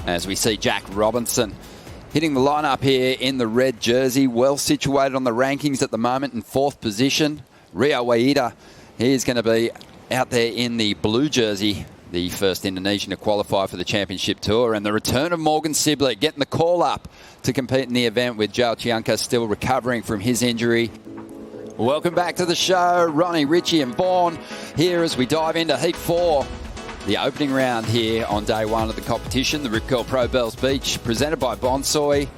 as we see Jack Robinson hitting the lineup here in the red jersey. Well situated on the rankings at the moment in 4th position. Rio Waida, he's going to be out there in the blue jersey, the first Indonesian to qualify for the championship tour. And the return of Morgan Cibilic getting the call up to compete in the event, with Joe Chianca still recovering from his injury. Welcome back to the show. Ronnie, Richie and Vaughan here as we dive into Heat 4. The opening round here on day 1 of the competition, the Rip Curl Pro Bells Beach, presented by Bonsoy.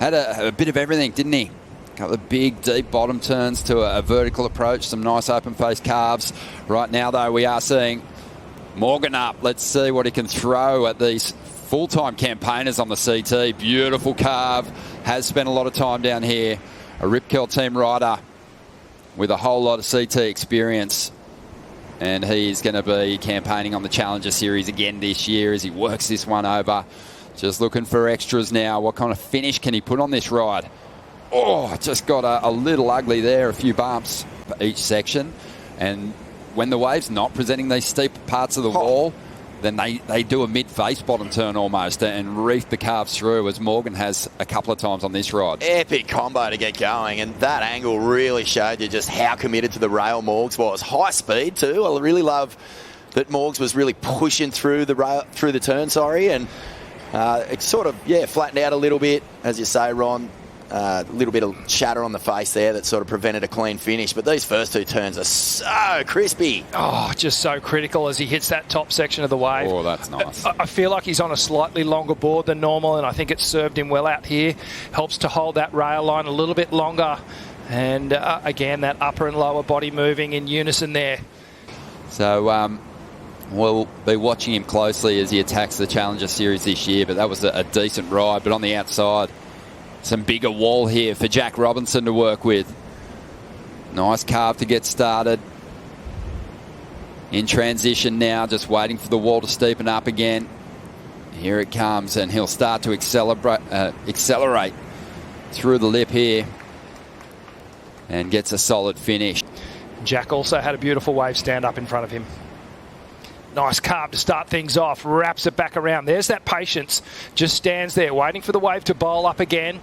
Had a bit of everything, didn't he? A couple of big, deep bottom turns to a vertical approach, some nice open-face carves. Right now, though, we are seeing Morgan up. Let's see what he can throw at these full-time campaigners on the CT. Beautiful carve. Has spent a lot of time down here. A Rip Curl team rider with a whole lot of CT experience. And he's going to be campaigning on the Challenger Series again this year as he works this one over. Just looking for extras now. What kind of finish can he put on this ride? Oh, just got a little ugly there. A few bumps for each section. And when the wave's not presenting these steep parts of the wall, then they do a mid-face bottom turn almost and reef the calves through, as Morgan has a couple of times on this ride. Epic combo to get going, and that angle really showed you just how committed to the rail Morgs was. High speed too. I really love that Morgs was really pushing through the rail, through the turn, and it sort of flattened out a little bit, as you say, Ron. A little bit of shatter on the face there that sort of prevented a clean finish. But these first 2 turns are so crispy. Oh, just so critical as he hits that top section of the wave. Oh, that's nice. I feel like he's on a slightly longer board than normal, and I think it's served him well out here. Helps to hold that rail line a little bit longer. And again, that upper and lower body moving in unison there. So we'll be watching him closely as he attacks the Challenger Series this year. But that was a decent ride. But on the outside, some bigger wall here for Jack Robinson to work with. Nice carve to get started. In transition now, just waiting for the wall to steepen up again. Here it comes, and he'll start to accelerate through the lip here and gets a solid finish. Jack also had a beautiful wave stand up in front of him. Nice carve to start things off, wraps it back around. There's that patience, just stands there waiting for the wave to bowl up again.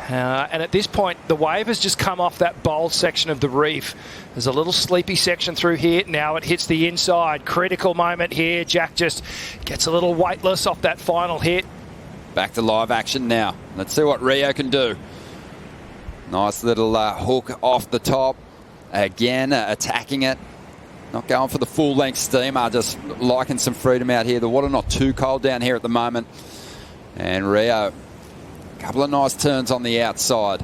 And at this point, the wave has just come off that bowl section of the reef. There's a little sleepy section through here. Now it hits the inside. Critical moment here. Jack just gets a little weightless off that final hit. Back to live action now. Let's see what Rio can do. Nice little hook off the top. Again, attacking it. Not going for the full-length steamer, just liking some freedom out here. The water not too cold down here at the moment. And Rio, a couple of nice turns on the outside.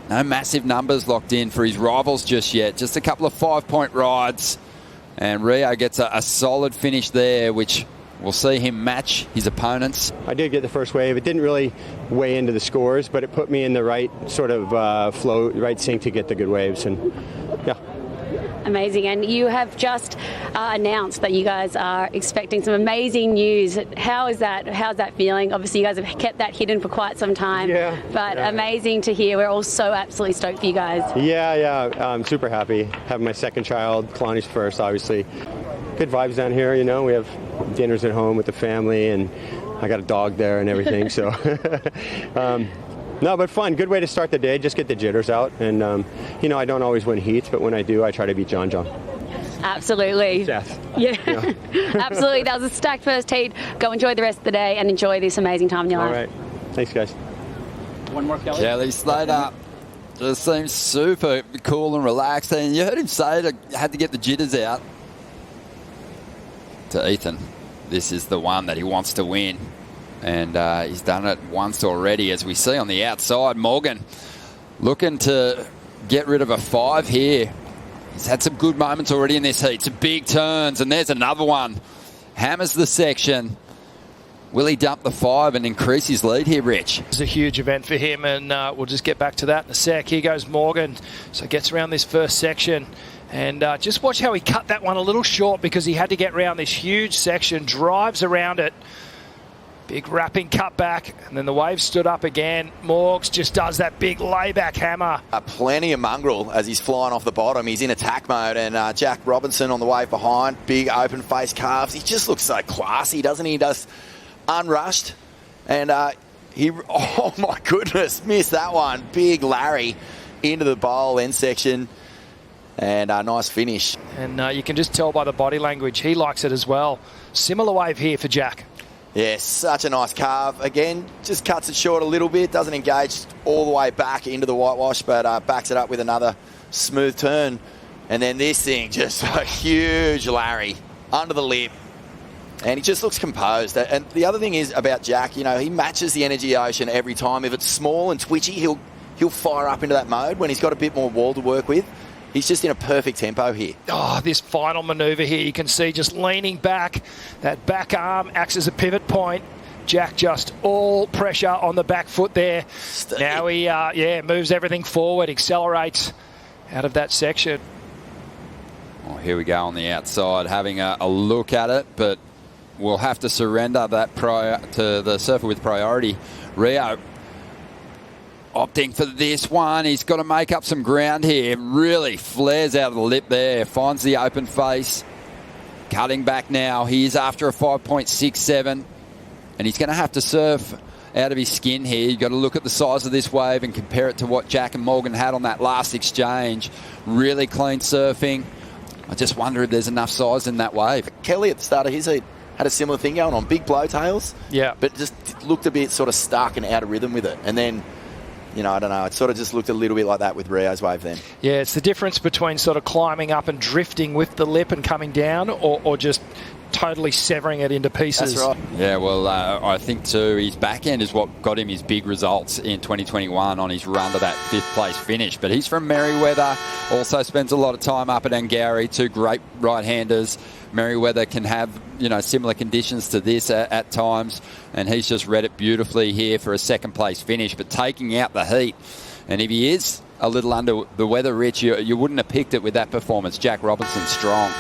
No massive numbers locked in for his rivals just yet. Just a couple of 5-point rides. And Rio gets a solid finish there, which will see him match his opponents. I did get the first wave. It didn't really weigh into the scores, but it put me in the right sort of flow, right sync to get the good waves. And yeah. Amazing. And you have just announced that you guys are expecting some amazing news. How's that feeling? Obviously, you guys have kept that hidden for quite some time. Yeah. But amazing to hear. We're all so absolutely stoked for you guys. Yeah. I'm super happy. Having my second child, Kalani's first, obviously. Good vibes down here, you know. We have dinners at home with the family, and I got a dog there and everything. So, no, but fun. Good way to start the day. Just get the jitters out. And, you know, I don't always win heats, but when I do, I try to beat John. Absolutely. Death. Yeah. Absolutely. That was a stacked first heat. Go enjoy the rest of the day and enjoy this amazing time in your life. All right. Thanks, guys. One more, Kelly. Kelly Slater just seems super cool and relaxed. And you heard him say that had to get the jitters out. To Ethan, this is the one that he wants to win. And he's done it once already, as we see on the outside. Morgan looking to get rid of a 5 here. He's had some good moments already in this heat. Some big turns, and there's another one. Hammers the section. Will he dump the 5 and increase his lead here, Rich? It's a huge event for him, and we'll just get back to that in a sec. Here goes Morgan. So gets around this first section. And just watch how he cut that one a little short because he had to get around this huge section. Drives around it. Big wrapping cut back, and then the wave stood up again. Morgs just does that big layback hammer. Plenty of mongrel as he's flying off the bottom. He's in attack mode, and Jack Robinson on the wave behind. Big open face calves. He just looks so classy, doesn't he? He does unrushed, and oh my goodness, missed that one. Big Larry into the bowl end section, and a nice finish. And you can just tell by the body language, he likes it as well. Similar wave here for Jack. Yeah, such a nice carve. Again, just cuts it short a little bit. Doesn't engage all the way back into the whitewash, but backs it up with another smooth turn. And then this thing, just a huge Larry under the lip. And he just looks composed. And the other thing is about Jack, you know, he matches the energy ocean every time. If it's small and twitchy, he'll fire up into that mode. When he's got a bit more wall to work with, he's just in a perfect tempo here. Oh, this final manoeuvre here, you can see just leaning back. That back arm acts as a pivot point. Jack just all pressure on the back foot there. Now he moves everything forward, accelerates out of that section. Oh, here we go on the outside, having a look at it, but we'll have to surrender that to the surfer with priority. Rio opting for this one. He's got to make up some ground here. Really flares out of the lip there. Finds the open face. Cutting back now. He's after a 5.67. And he's going to have to surf out of his skin here. You've got to look at the size of this wave and compare it to what Jack and Morgan had on that last exchange. Really clean surfing. I just wonder if there's enough size in that wave. Kelly at the start of his heat had a similar thing going on. Big blowtails. Yeah. But just looked a bit sort of stuck and out of rhythm with it. And then, you know, I don't know. It sort of just looked a little bit like that with Rio's wave then. Yeah, it's the difference between sort of climbing up and drifting with the lip and coming down or just totally severing it into pieces. That's right. Yeah, well, I think too, his back end is what got him his big results in 2021 on his run to that 5th place finish. But he's from Merewether, also spends a lot of time up at Angari, two great right-handers. Merewether can have, you know, similar conditions to this at times, and he's just read it beautifully here for a 2nd place finish, but taking out the heat. And if he is a little under the weather, Rich, you wouldn't have picked it with that performance. Jack Robinson strong.